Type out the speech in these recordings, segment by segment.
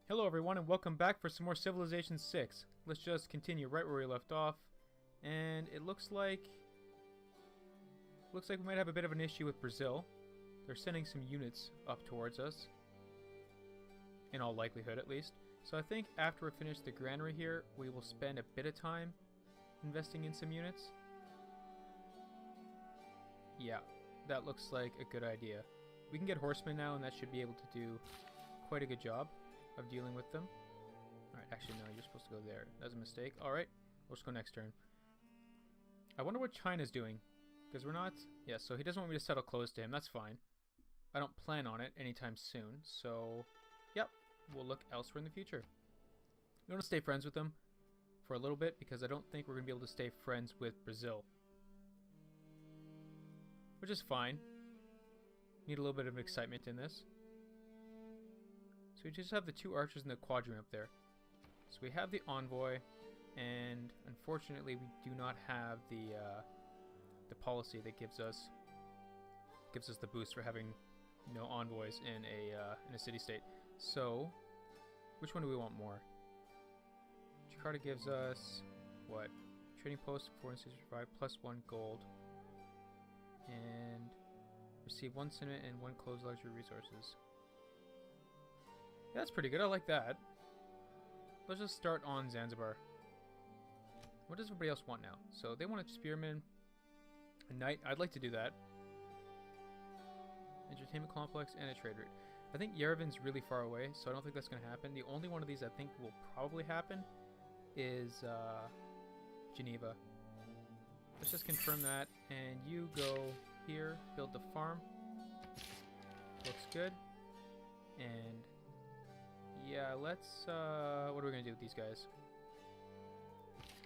Hello everyone and welcome back for some more Civilization 6. Let's just continue right where we left off. And it looks like we might have a bit of an issue with Brazil. They're sending some units up towards us. In all likelihood at least. So I think after we finish the granary here, we will spend a bit of time investing in some units. Yeah, that looks like a good idea. We can get horsemen now and that should be able to do quite a good job of dealing with them. Alright, actually no, you're supposed to go there. That was a mistake. Alright, we'll just go next turn. I wonder what China's doing. Because we're not... Yeah, so he doesn't want me to settle close to him. That's fine. I don't plan on it anytime soon. So, yep, we'll look elsewhere in the future. I'm going to stay friends with him for a little bit because I don't think we're going to be able to stay friends with Brazil. Which is fine. Need a little bit of excitement in this. So we just have the two archers in the quadrium up there. So we have the envoy, and unfortunately we do not have the policy that gives us the boost for having no envoys in a city-state. So which one do we want more? Jakarta gives us what? Trading post 465 plus 1 gold, and receive 1 sentiment and 1 closed luxury resources. Yeah, that's pretty good. I like that. Let's just start on Zanzibar. What does everybody else want now? So they want a spearman, a knight. I'd like to do that. Entertainment complex and a trade route. I think Yerevan's really far away, so I don't think that's going to happen. The only one of these I think will probably happen is Geneva. Let's just confirm that. And you go here, build the farm. Looks good. And yeah, let's, what are we going to do with these guys?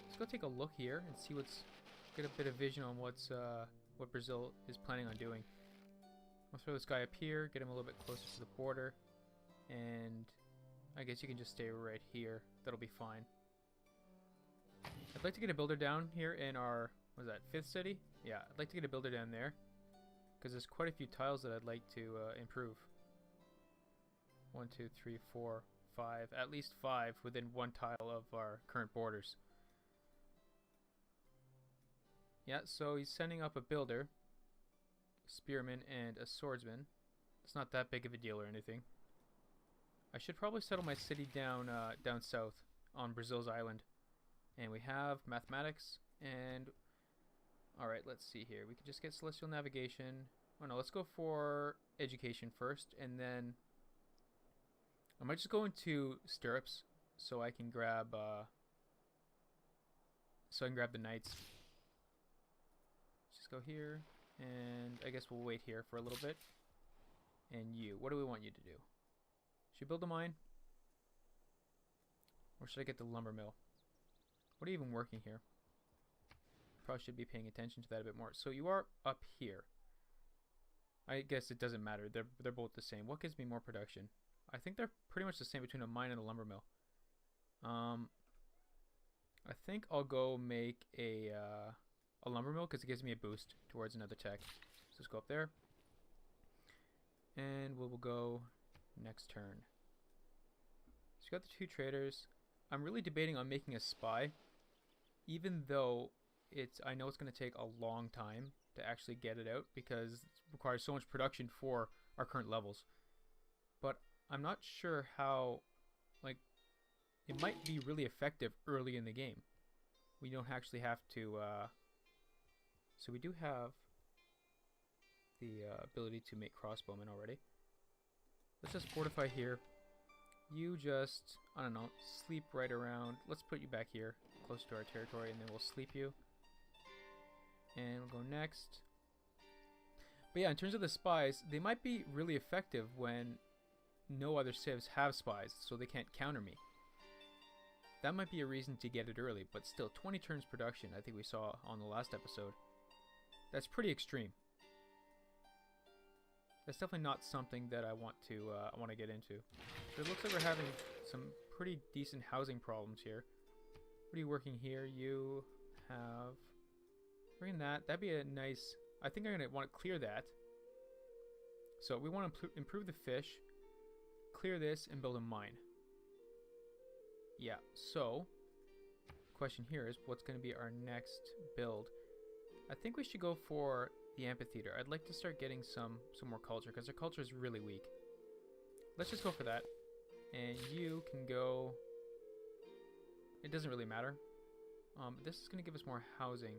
Let's go take a look here and see get a bit of vision on what Brazil is planning on doing. I'll throw this guy up here, get him a little bit closer to the border, and I guess you can just stay right here. That'll be fine. I'd like to get a builder down here in our, what is that, 5th city? Yeah, I'd like to get a builder down there, because there's quite a few tiles that I'd like to improve. 1, 2, 3, 4, 5, at least 5 within 1 tile of our current borders. Yeah, so he's sending up a builder, spearman, and a swordsman. It's not that big of a deal or anything. I should probably settle my city down down south on Brazil's island. And we have mathematics and... Alright, let's see here. We could just get celestial navigation. Oh no, let's go for education first, and then I might just go into stirrups so I can grab the knights. Let's just go here, and I guess we'll wait here for a little bit. And you, what do we want you to do? Should we build a mine? Or should I get the lumber mill? What are you even working here? Probably should be paying attention to that a bit more. So you are up here. I guess it doesn't matter. They're both the same. What gives me more production? I think they're pretty much the same between a mine and a lumber mill. I think I'll go make a lumber mill because it gives me a boost towards another tech. So let's go up there. And we will go next turn. So we got the 2 traders. I'm really debating on making a spy, even though I know it's going to take a long time to actually get it out because it requires so much production for our current levels. But I'm not sure how, like, it might be really effective early in the game. We don't actually have to, so we do have the ability to make crossbowmen already. Let's just fortify here. You just, I don't know, sleep right around. Let's put you back here, close to our territory, and then we'll sleep you. And we'll go next. But yeah, in terms of the spies, they might be really effective when no other civs have spies, so they can't counter me. That might be a reason to get it early, but still, 20 turns production, I think we saw on the last episode. That's pretty extreme. That's definitely not something that I want to get into. So it looks like we're having some pretty decent housing problems here. What are you working here? You have... Bring that. That'd be a nice... I think I'm going to want to clear that. So we want to improve the fish, clear this, and build a mine. Yeah, so the question here is what's going to be our next build? I think we should go for the amphitheater. I'd like to start getting some more culture because our culture is really weak. Let's just go for that. And you can go... It doesn't really matter. This is going to give us more housing.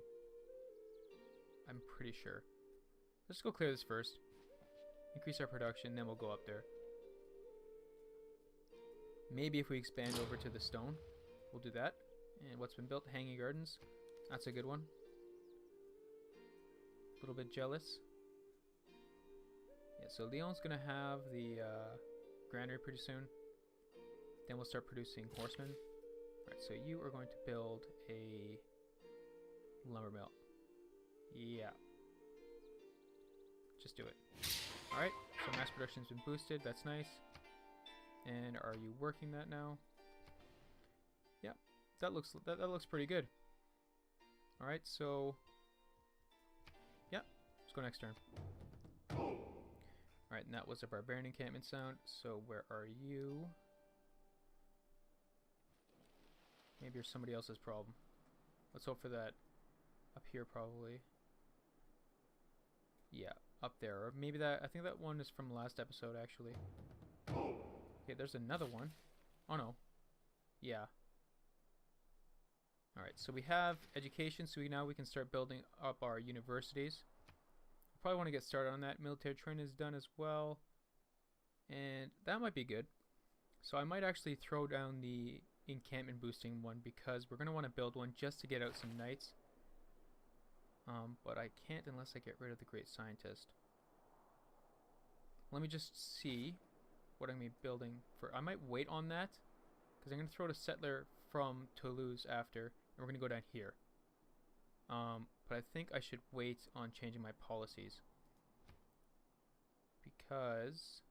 I'm pretty sure. Let's go clear this first. Increase our production, then we'll go up there. Maybe if we expand over to the stone, we'll do that. And what's been built? Hanging Gardens. That's a good one. A little bit jealous. Yeah, so Leon's going to have the granary pretty soon. Then we'll start producing horsemen. Alright, so you are going to build a lumber mill. Yeah. Just do it. Alright, so mass production's been boosted. That's nice. And are you working that now? Yeah, that looks pretty good. Alright, so... Yeah, let's go next turn. Alright, and that was a barbarian encampment sound. So where are you? Maybe you're somebody else's problem. Let's hope for that. Up here, probably. Yeah, up there. Or maybe that... I think that one is from last episode, actually. Okay, there's another one. Oh, no. Yeah. Alright, so we have education, so now we can start building up our universities. Probably want to get started on that. Military training is done as well. And that might be good. So I might actually throw down the encampment boosting one because we're going to want to build one just to get out some knights. But I can't unless I get rid of the Great Scientist. Let me just see what I'm going to be building for. I might wait on that because I'm going to throw the settler from Toulouse after, and we're going to go down here. But I think I should wait on changing my policies because,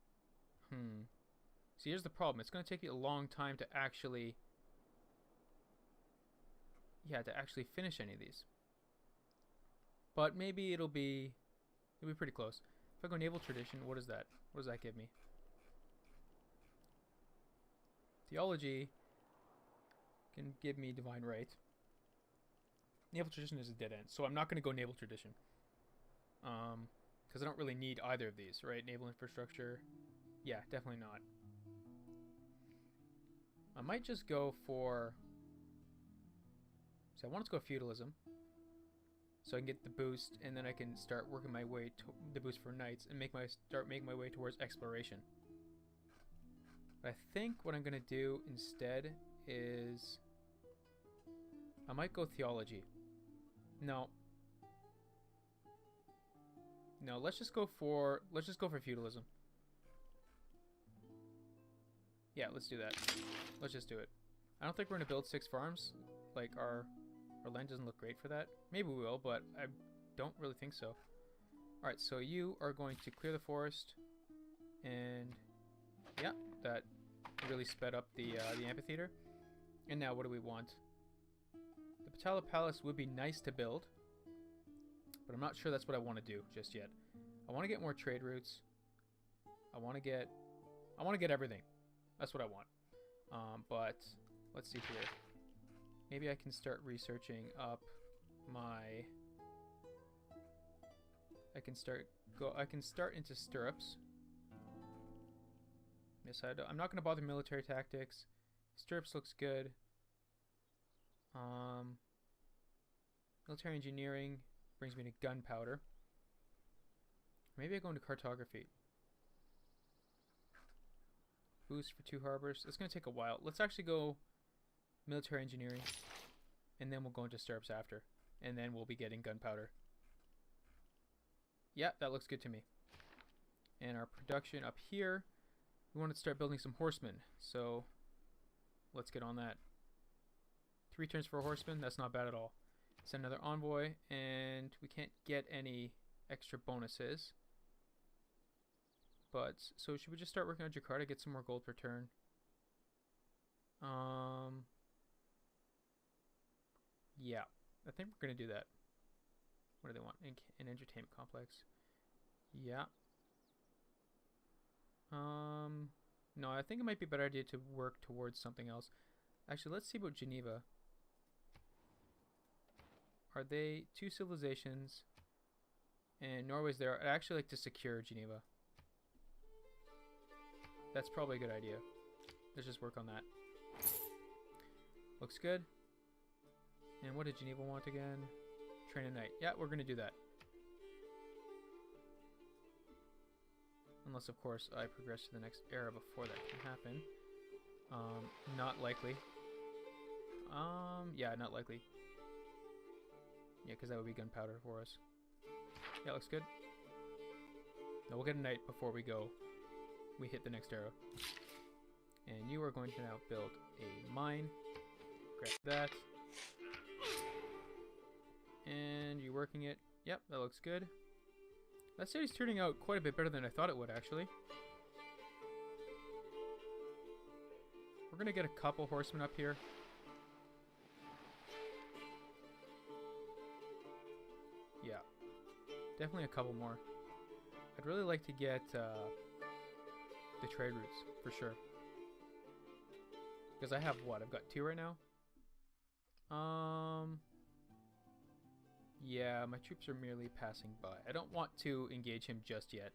see, here's the problem. It's going to take you a long time to actually, finish any of these. But maybe it'll be pretty close. If I go naval tradition, what is that? What does that give me? Theology can give me divine right. Naval tradition is a dead end, so I'm not going to go naval tradition. Because I don't really need either of these, right? Naval infrastructure. Yeah, definitely not. I might just go for... So I want to go feudalism. So I can get the boost, and then I can start working my way to the boost for knights and start making my way towards exploration. But I think what I'm going to do instead is... I might go theology. No. No, let's just go for feudalism. Yeah, let's do that. Let's just do it. I don't think we're going to build 6 farms. Like, our land doesn't look great for that. Maybe we will, but I don't really think so. Alright, so you are going to clear the forest. And, yeah, that really sped up the amphitheater. And now, what do we want? The Patala Palace would be nice to build, but I'm not sure that's what I want to do just yet. I want to get more trade routes. I want to get everything. That's what I want. But let's see here. Maybe I can start researching up my... I can start into stirrups. Yes, I'm not going to bother military tactics. Stirrups looks good. Military engineering brings me to gunpowder. Maybe I go into cartography. Boost for 2 harbors. It's going to take a while. Let's actually go military engineering, and then we'll go into stirrups after, and then we'll be getting gunpowder. Yeah, that looks good to me. And our production up here, we want to start building some horsemen, so let's get on that. 3 turns for a horseman, that's not bad at all. Send another envoy, and we can't get any extra bonuses. But, so should we just start working on Jakarta, get some more gold per turn? Yeah, I think we're going to do that. What do they want? An entertainment complex. Yeah. No, I think it might be a better idea to work towards something else. Actually, let's see about Geneva. Are they 2 civilizations? And Norway's there. I'd actually like to secure Geneva. That's probably a good idea. Let's just work on that. Looks good. And what did Geneva want again? Train at night. Yeah, we're going to do that. Unless, of course, I progress to the next era before that can happen. Not likely. Yeah, not likely. Yeah, because that would be gunpowder for us. Yeah, looks good. No, we'll get a night before we hit the next arrow. And you are going to now build a mine. Grab that. And you're working it. Yep, that looks good. That city's turning out quite a bit better than I thought it would, actually. We're going to get a couple horsemen up here. Yeah. Definitely a couple more. I'd really like to get the trade routes, for sure. Because I have what? I've got 2 right now? Yeah, my troops are merely passing by. I don't want to engage him just yet.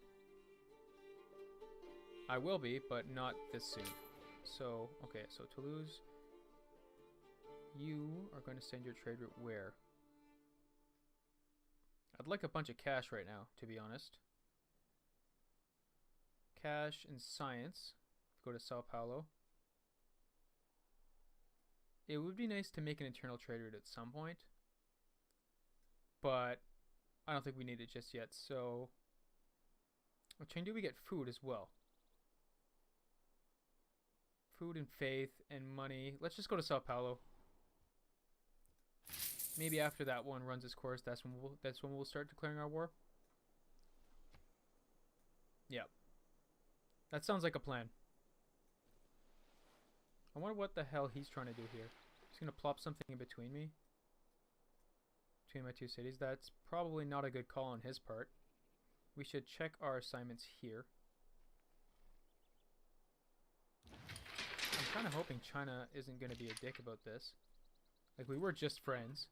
I will be, but not this soon. So, okay, so Toulouse. You are going to send your trade route where? I'd like a bunch of cash right now, to be honest. Cash and science. Go to Sao Paulo. It would be nice to make an internal trade route at some point. But I don't think we need it just yet, so... Well, Chengdu, we get food as well. Food and faith and money. Let's just go to Sao Paulo. Maybe after that one runs its course, that's when we'll start declaring our war. Yep. That sounds like a plan. I wonder what the hell he's trying to do here. He's going to plop something in between me. Between my 2 cities. That's probably not a good call on his part. We should check our assignments here. I'm kind of hoping China isn't going to be a dick about this. Like, we were just friends.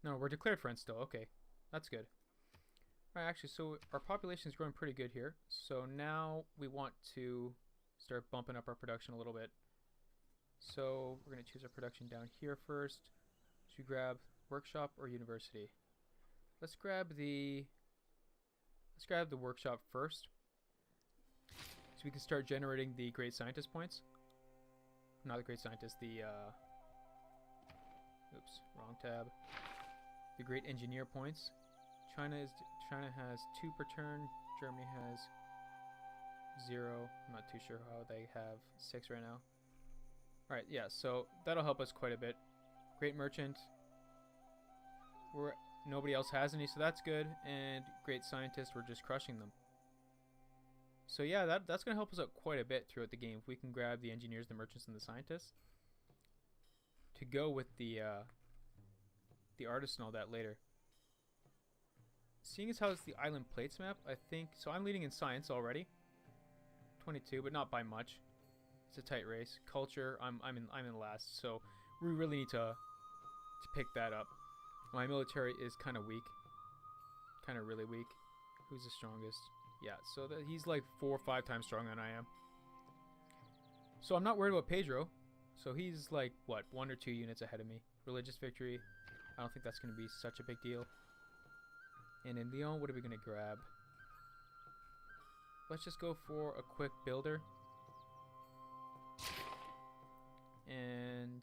No, we're declared friends still. Okay, that's good. Alright, actually, so our population is growing pretty good here. So now we want to start bumping up our production a little bit. So we're going to choose our production down here first. Should we grab workshop or university? Let's grab the workshop first. So we can start generating the great scientist points. Not the great scientist, the oops, wrong tab. The great engineer points. China has 2 per turn. Germany has 0. I'm not too sure how they have 6 right now. Alright, yeah, so that'll help us quite a bit. Great merchant. Nobody else has any, so that's good. And great scientist, we're just crushing them. So yeah, that's going to help us out quite a bit throughout the game. If we can grab the engineers, the merchants, and the scientists. To go with the artists and all that later. Seeing as how it's the island plates map, I think... So I'm leading in science already. 22, but not by much. It's a tight race. Culture, I'm in last, so we really need to pick that up. My military is kind of weak. Kind of really weak. Who's the strongest? Yeah, so he's like 4 or 5 times stronger than I am. So I'm not worried about Pedro. So he's like, what, 1 or 2 units ahead of me. Religious victory. I don't think that's going to be such a big deal. And in Lyon, what are we going to grab? Let's just go for a quick builder. And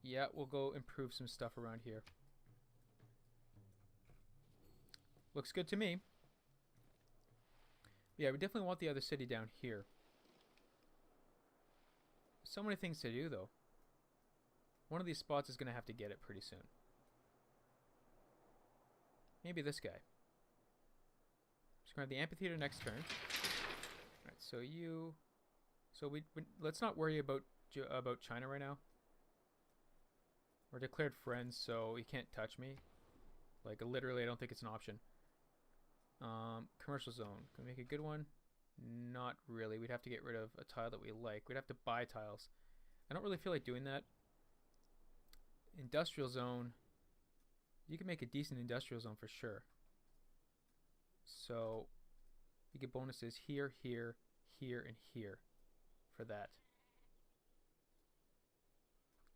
yeah, we'll go improve some stuff around here. Looks good to me. Yeah, we definitely want the other city down here. So many things to do, though. One of these spots is going to have to get it pretty soon. Maybe this guy. Just grab the amphitheater next turn. Alright, so you... So let's not worry about China right now. We're declared friends, so he can't touch me. Like, literally, I don't think it's an option. Commercial zone. Can we make a good one? Not really. We'd have to get rid of a tile that we like. We'd have to buy tiles. I don't really feel like doing that. Industrial zone. You can make a decent industrial zone for sure. So you get bonuses here, here, here, and here for that.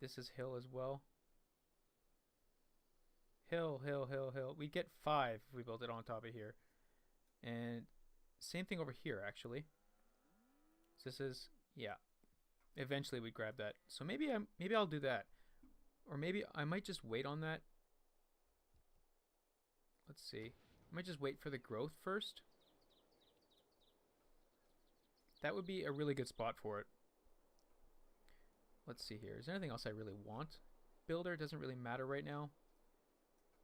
This is hill as well. Hill, hill, hill, hill. We get 5 if we build it on top of here. And same thing over here, actually. So this is, yeah. Eventually we'd grab that. So maybe I'll do that. Or maybe I might just wait on that. Let's see. I might just wait for the growth first. That would be a really good spot for it. Let's see here. Is there anything else I really want? Builder doesn't really matter right now,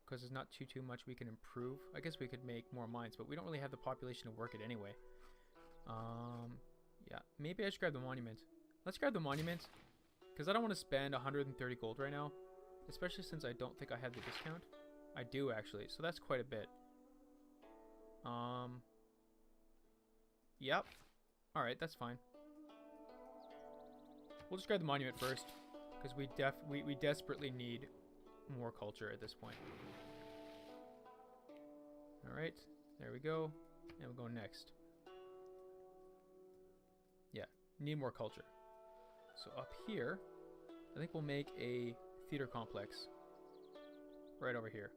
because there's not too much we can improve. I guess we could make more mines, but we don't really have the population to work it anyway. Yeah, maybe I should grab the monument. Let's grab the monument, because I don't want to spend 130 gold right now, especially since I don't think I have the discount. I do actually, so that's quite a bit. Yep. Alright, that's fine. We'll just grab the monument first, because we desperately need more culture at this point. Alright, there we go. And we'll go next. Yeah, need more culture. So up here, I think we'll make a theater complex. Right over here.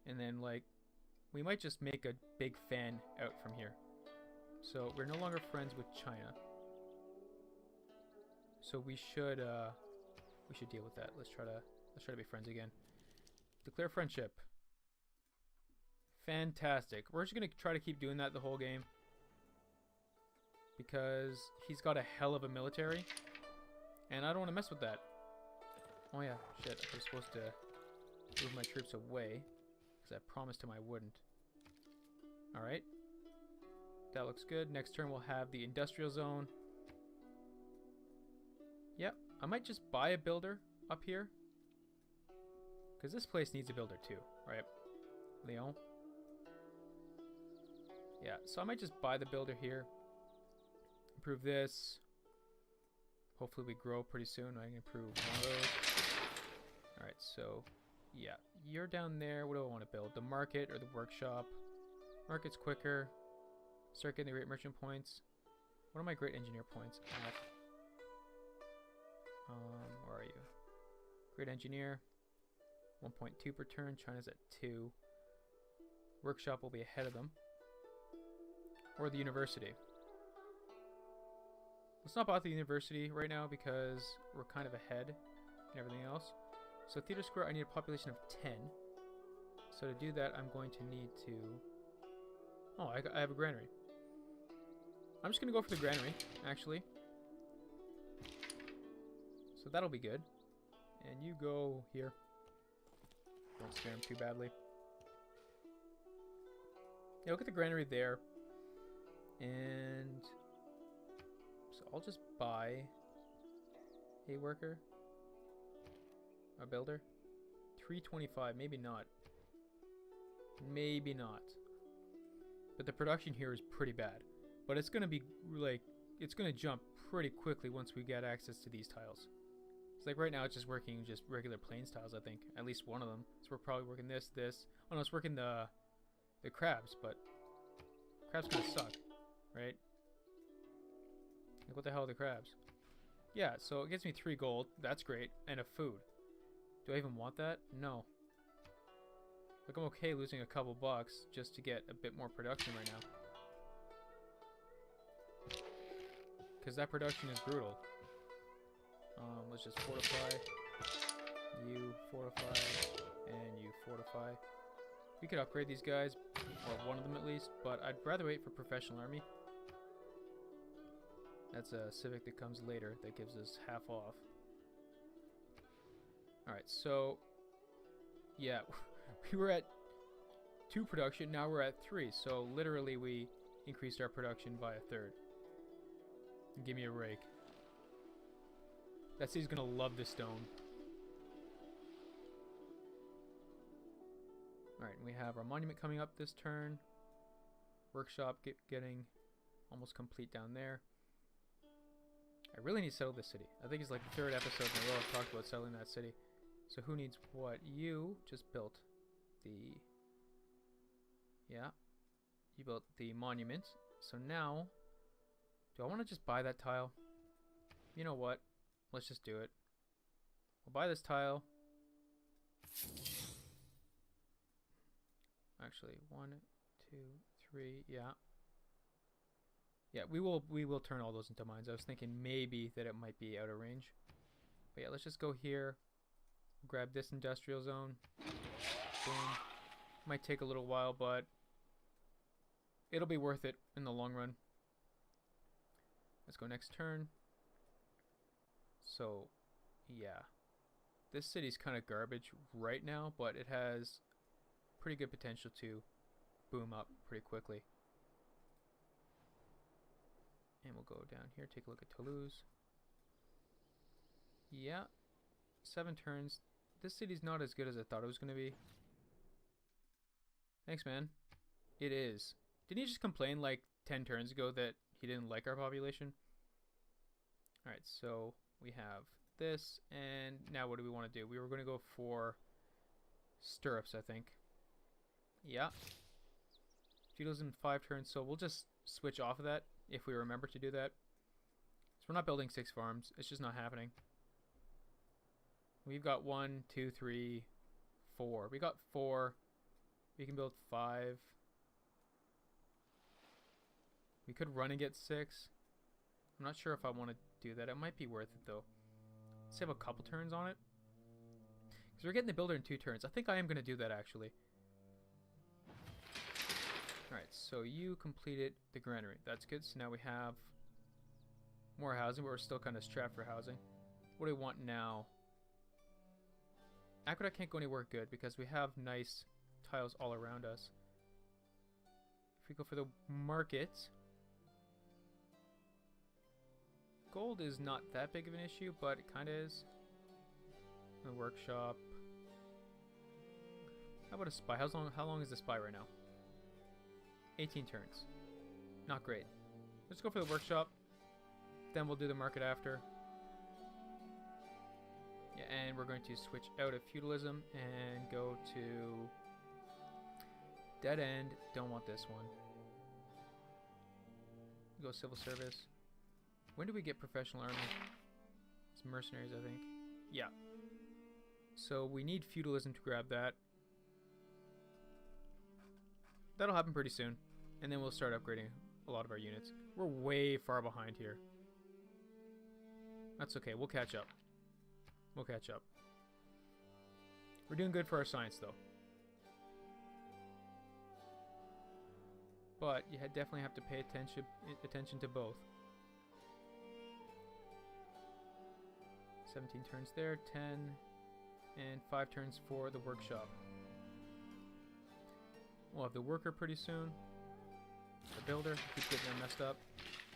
And then, like, we might just make a big fan out from here. So we're no longer friends with China. So we should deal with that. Let's try to be friends again. Declare friendship. Fantastic. We're just gonna try to keep doing that the whole game, because he's got a hell of a military, and I don't want to mess with that. Oh yeah, shit. I was supposed to move my troops away, because I promised him I wouldn't. Alright. That looks good. Next turn we'll have the industrial zone. Yep, I might just buy a builder up here, because this place needs a builder too, right? Leon? Yeah, so I might just buy the builder here. Improve this. Hopefully we grow pretty soon. I can improve one of those. Alright, so yeah, you're down there. What do I want to build? The market or the workshop? Market's quicker. Start getting the great merchant points. What are my great engineer points at? Where are you? Great engineer. 1.2 per turn. China's at 2. Workshop will be ahead of them. Or the university. Let's not bother the university right now because we're kind of ahead in everything else. So theater square, I need a population of 10. So to do that, I'm going to need to... Oh, I have a granary. I'm just going to go for the granary, actually. So that'll be good. And you go here. Don't scare him too badly. Yeah, look at the granary there. And so I'll just buy a worker. A builder. 325, maybe not. Maybe not. But the production here is pretty bad. But it's gonna be like, it's gonna jump pretty quickly once we get access to these tiles. It's like right now it's just working just regular plains tiles, I think. At least one of them. So we're probably working this. Oh no, it's working the crabs, but crabs kinda suck, right? Like what the hell are the crabs? Yeah, so it gives me 3 gold. That's great. And a food. Do I even want that? No. Like I'm okay losing a couple bucks just to get a bit more production right now. Because that production is brutal. Let's just fortify. You fortify. And you fortify. We could upgrade these guys, or one of them at least, but I'd rather wait for professional army. That's a civic that comes later that gives us half off. Alright, so yeah, we were at 2 production, now we're at 3, so literally we increased our production by a third. Give me a rake. That city's gonna love this stone. Alright, we have our monument coming up this turn. Workshop getting almost complete down there. I really need to settle this city. I think it's like the third episode in a row I've talked about settling that city. So who needs what? You just built the... Yeah. You built the monument. So now... Do I want to just buy that tile? You know what? Let's just do it. We'll buy this tile. Actually, 1, 2, 3, yeah. Yeah, we will turn all those into mines. I was thinking maybe that it might be out of range. But yeah, let's just go here. Grab this industrial zone. Boom. Might take a little while, but it'll be worth it in the long run. Let's go next turn. So, yeah. This city's kind of garbage right now, but it has pretty good potential to boom up pretty quickly. And we'll go down here, take a look at Toulouse. Yeah, 7 turns. This city's not as good as I thought it was going to be. Thanks, man. It is. Didn't he just complain like 10 turns ago that he didn't like our population? Alright, so we have this, and now what do we want to do? We were going to go for stirrups, I think. Yeah. Feudalism 5 turns, so we'll just switch off of that if we remember to do that. So we're not building 6 farms. It's just not happening. We've got 1, 2, 3, 4. We got 4. We can build 5. We could run and get 6. I'm not sure if I want to do that. It might be worth it though. Save a couple turns on it. Because we're getting the builder in 2 turns. I think I am going to do that actually. Alright, so you completed the granary. That's good. So now we have more housing, but we're still kind of strapped for housing. What do we want now? Aqueduct can't go anywhere good because we have nice tiles all around us. If we go for the market, gold is not that big of an issue, but it kind of is. The workshop. How about a spy? How long is the spy right now? 18 turns. Not great. Let's go for the workshop. Then we'll do the market after. Yeah, and we're going to switch out of feudalism and go to dead end. Don't want this one. Go civil service. When do we get professional army? It's mercenaries, I think. Yeah. So we need feudalism to grab that. That'll happen pretty soon. And then we'll start upgrading a lot of our units. We're way far behind here. That's okay. We'll catch up. We'll catch up. We're doing good for our science, though. But you definitely have to pay attention to both. 17 turns there, 10, and 5 turns for the workshop. We'll have the worker pretty soon. The builder, keep getting them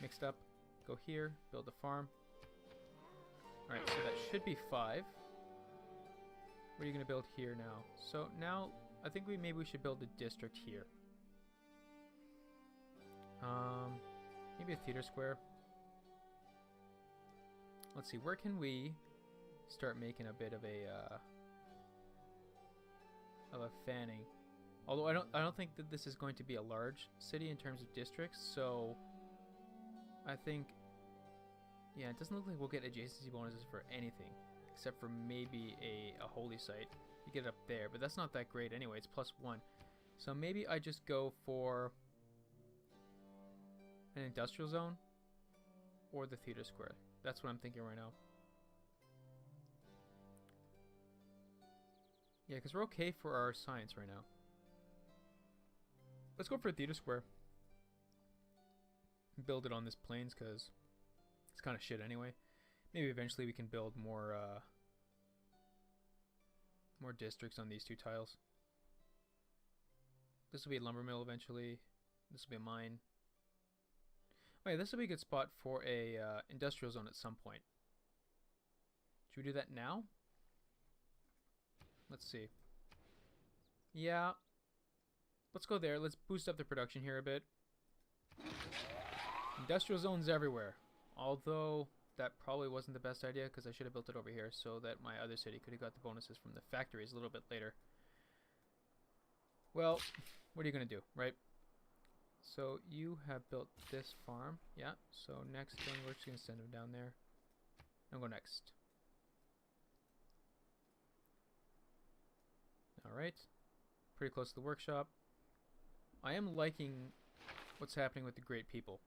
mixed up. Go here, build the farm. Alright, so that should be 5. What are you going to build here now? So now, I think maybe we should build a district here. Maybe a theater square. Let's see, where can we start making a bit of a fanning? Although I don't think that this is going to be a large city in terms of districts, so I think, yeah, it doesn't look like we'll get adjacency bonuses for anything except for maybe a holy site. You get it up there, but that's not that great anyway. It's +1, so maybe I just go for an industrial zone or the theater square. That's what I'm thinking right now. Yeah, because we're okay for our science right now. Let's go for a theater square. Build it on this plains because it's kind of shit anyway. Maybe eventually we can build more districts on these 2 tiles. This will be a lumber mill eventually. This will be a mine. Oh yeah, this will be a good spot for a industrial zone at some point. Should we do that now? Let's see. Yeah. Let's go there. Let's boost up the production here a bit. Industrial zones everywhere. Although, that probably wasn't the best idea because I should have built it over here so that my other city could have got the bonuses from the factories a little bit later. Well, what are you going to do, right? So, you have built this farm. Yeah, so next one, we're just going to send them down there. And go next. Alright. Pretty close to the workshop. I am liking what's happening with the great people.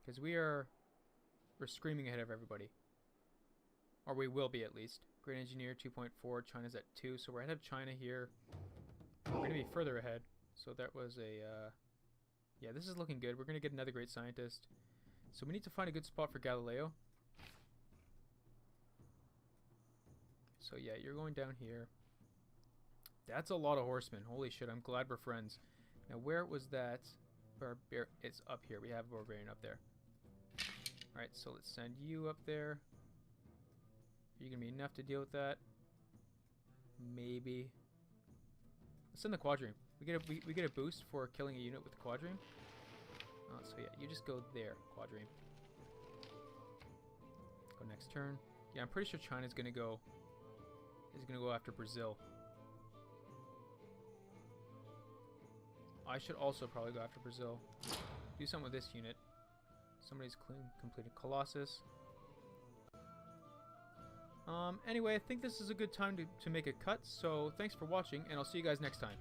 Because we're screaming ahead of everybody. Or we will be at least. Great engineer 2.4, China's at 2, so we're ahead of China here. We're going to be further ahead. So that was a, yeah, this is looking good. We're going to get another great scientist. So we need to find a good spot for Galileo. So yeah, you're going down here. That's a lot of horsemen. Holy shit, I'm glad we're friends. Now where was that? It's up here. We have a barbarian up there. Alright, so let's send you up there. Are you going to be enough to deal with that? Maybe. Let's send the quadrime. We get a boost for killing a unit with the quadrime. So yeah, you just go there, quadrime. Go next turn. Yeah, I'm pretty sure China's going to go after Brazil. I should also probably go after Brazil. Do something with this unit. Somebody's completed Colossus. Anyway, I think this is a good time to make a cut, so thanks for watching, and I'll see you guys next time.